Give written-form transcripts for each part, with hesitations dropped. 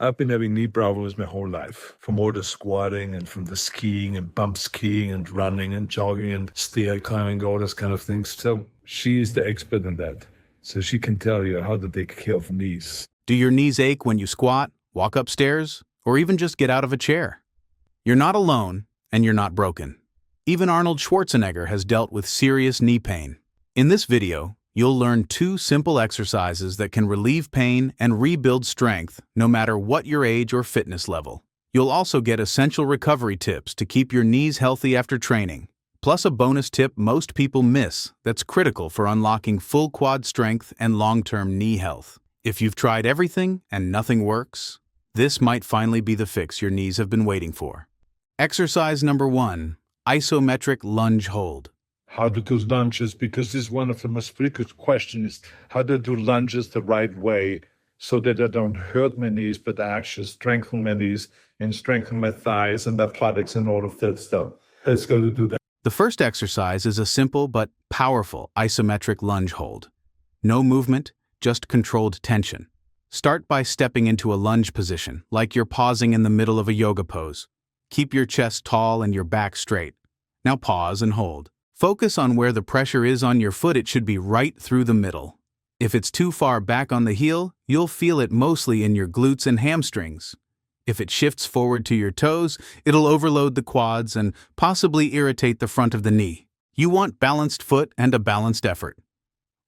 I've been having knee problems my whole life, from all the squatting and from the skiing and bump skiing and running and jogging and stair climbing, all those kind of things. So she is the expert in that. So she can tell you how to take care of knees. Do your knees ache when you squat, walk upstairs, or even just get out of a chair? You're not alone, and you're not broken. Even Arnold Schwarzenegger has dealt with serious knee pain. In this video, you'll learn 2 simple exercises that can relieve pain and rebuild strength no matter what your age or fitness level. You'll also get essential recovery tips to keep your knees healthy after training, plus a bonus tip most people miss that's critical for unlocking full quad strength and long-term knee health. If you've tried everything and nothing works, this might finally be the fix your knees have been waiting for. Exercise number 1, isometric lunge hold. How to do lunges, because this is one of the most frequent questions, how to do lunges the right way so that I don't hurt my knees, but I actually strengthen my knees and strengthen my thighs and my buttocks and all of that stuff. Let's go to do that. The first exercise is a simple but powerful isometric lunge hold. No movement, just controlled tension. Start by stepping into a lunge position, like you're pausing in the middle of a yoga pose. Keep your chest tall and your back straight. Now pause and hold. Focus on where the pressure is on your foot. It should be right through the middle. If it's too far back on the heel, you'll feel it mostly in your glutes and hamstrings. If it shifts forward to your toes, it'll overload the quads and possibly irritate the front of the knee. You want balanced foot and a balanced effort.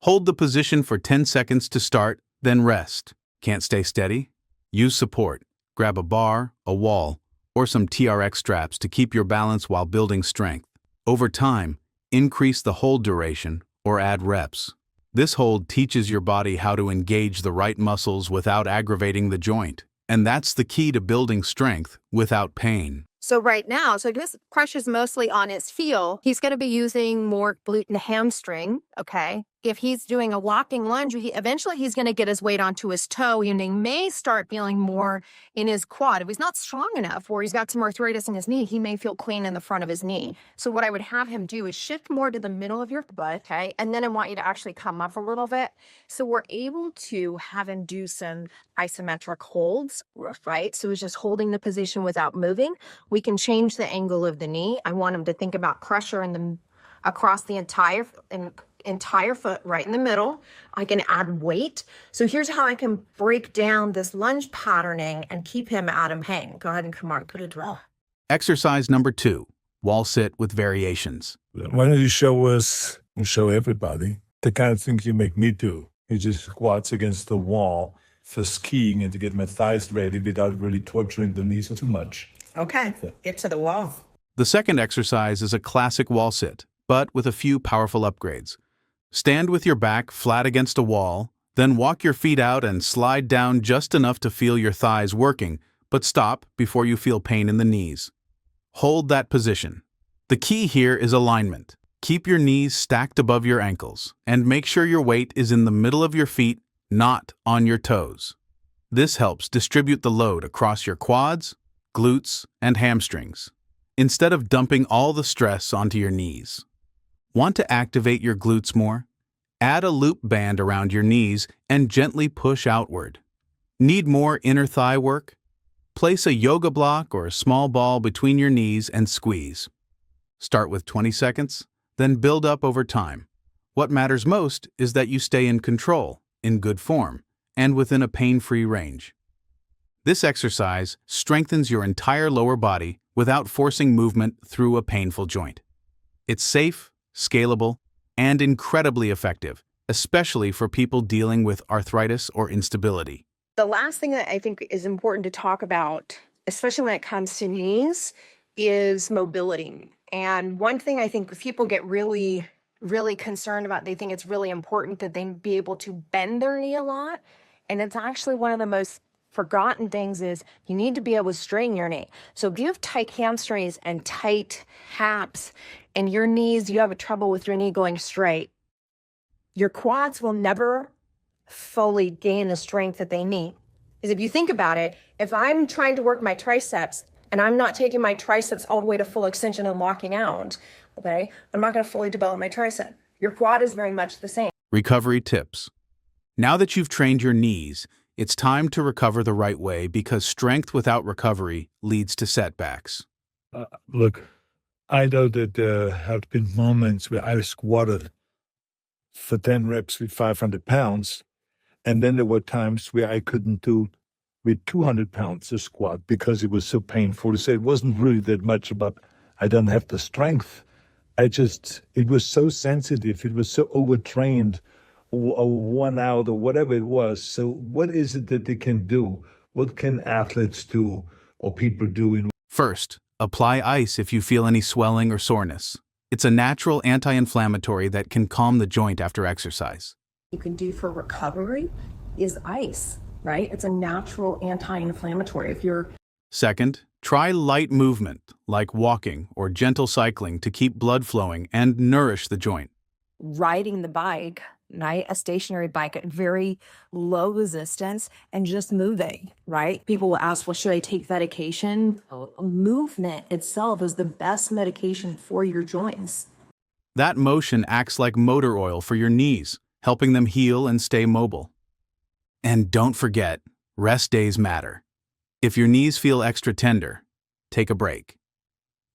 Hold the position for 10 seconds to start, then rest. Can't stay steady? Use support. Grab a bar, a wall, or some TRX straps to keep your balance while building strength. Over time, increase the hold duration or add reps. This hold teaches your body how to engage the right muscles without aggravating the joint. And that's the key to building strength without pain. So right now, this pressure's mostly on his heel. He's going to be using more glute and hamstring, okay? If he's doing a walking lunge, eventually he's going to get his weight onto his toe, and he may start feeling more in his quad. If he's not strong enough or he's got some arthritis in his knee, he may feel pain in the front of his knee. So what I would have him do is shift more to the middle of your butt, okay? And then I want you to actually come up a little bit. So we're able to have him do some isometric holds, right? So it's just holding the position without moving. We can change the angle of the knee. I want him to think about pressure across the entire foot right in the middle. I can add weight. So here's how I can break down this lunge patterning and keep him out of pain. Go ahead and come on, put a drill. Exercise number 2, wall sit with variations. Why don't you show us and show everybody the kind of things you make me do? You just squats against the wall for skiing and to get my thighs ready without really torturing the knees too much. Okay, get to the wall. The second exercise is a classic wall sit, but with a few powerful upgrades. Stand with your back flat against a wall, then walk your feet out and slide down just enough to feel your thighs working, but stop before you feel pain in the knees. Hold that position. The key here is alignment. Keep your knees stacked above your ankles, and make sure your weight is in the middle of your feet, not on your toes. This helps distribute the load across your quads, glutes, and hamstrings, instead of dumping all the stress onto your knees. Want to activate your glutes more? Add a loop band around your knees and gently push outward. Need more inner thigh work? Place a yoga block or a small ball between your knees and squeeze. Start with 20 seconds, then build up over time. What matters most is that you stay in control, in good form, and within a pain-free range. This exercise strengthens your entire lower body without forcing movement through a painful joint. It's safe, scalable, and incredibly effective, especially for people dealing with arthritis or instability. The last thing that I think is important to talk about, especially when it comes to knees, is mobility. And one thing I think people get really concerned about, they think it's really important that they be able to bend their knee a lot. And it's actually one of the most forgotten things is you need to be able to straighten your knee. So if you have tight hamstrings and tight haps and your knees, you have a trouble with your knee going straight, your quads will never fully gain the strength that they need. Because if you think about it, if I'm trying to work my triceps and I'm not taking my triceps all the way to full extension and locking out, okay, I'm not going to fully develop my tricep. Your quad is very much the same. Recovery tips. Now that you've trained your knees, It's time to recover the right way because strength without recovery leads to setbacks. Look, I know that there have been moments where I squatted for 10 reps with 500 pounds, and then there were times where I couldn't do with 200 pounds a squat because it was so painful. So it wasn't really that much about I don't have the strength. It was so sensitive. It was so overtrained or worn out or whatever it was. So what is it that they can do? What can athletes do or people do in First, apply ice if you feel any swelling or soreness. It's a natural anti-inflammatory that can calm the joint after exercise. You can do for recovery is ice, right? It's a natural anti-inflammatory. If you're Second, try light movement, like walking or gentle cycling to keep blood flowing and nourish the joint. riding the bike, right? A stationary bike at very low resistance and just moving, right? people will ask, well, should I take medication? Movement itself is the best medication for your joints. That motion acts like motor oil for your knees, helping them heal and stay mobile. And don't forget, rest days matter. If your knees feel extra tender, take a break.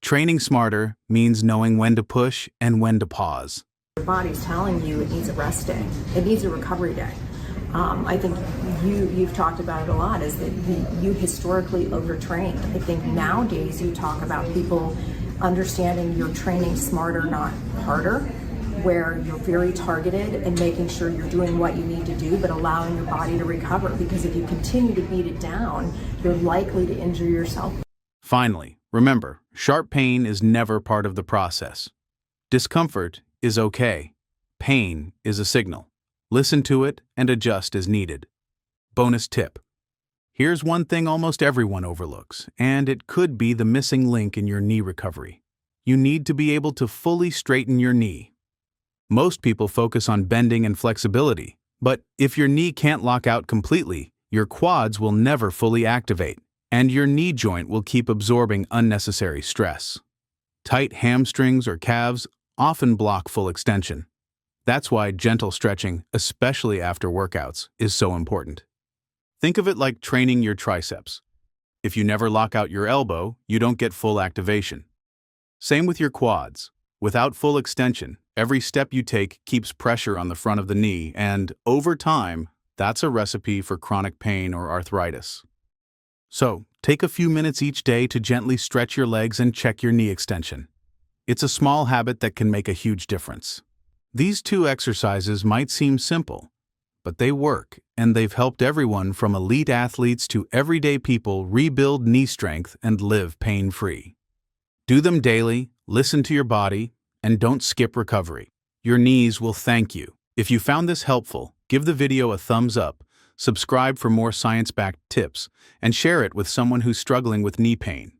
Training smarter means knowing when to push and when to pause. Your body's telling you it needs a rest day. It needs a recovery day. I think you've talked about it a lot, is that you historically overtrained. I think nowadays you talk about people understanding you're training smarter, not harder, where you're very targeted and making sure you're doing what you need to do, but allowing your body to recover. Because if you continue to beat it down, you're likely to injure yourself. Finally, remember, sharp pain is never part of the process. Discomfort is okay. Pain is a signal. Listen to it and adjust as needed. Bonus tip. Here's one thing almost everyone overlooks, and it could be the missing link in your knee recovery. You need to be able to fully straighten your knee. Most people focus on bending and flexibility, but if your knee can't lock out completely, your quads will never fully activate, and your knee joint will keep absorbing unnecessary stress. Tight hamstrings or calves often block full extension. That's why gentle stretching, especially after workouts, is so important. Think of it like training your triceps. If you never lock out your elbow, you don't get full activation. Same with your quads. Without full extension, every step you take keeps pressure on the front of the knee, and over time, that's a recipe for chronic pain or arthritis. So, take a few minutes each day to gently stretch your legs and check your knee extension. It's a small habit that can make a huge difference. These 2 exercises might seem simple, but they work, and they've helped everyone from elite athletes to everyday people rebuild knee strength and live pain-free. Do them daily, listen to your body, and don't skip recovery. Your knees will thank you. If you found this helpful, give the video a thumbs up, subscribe for more science-backed tips, and share it with someone who's struggling with knee pain.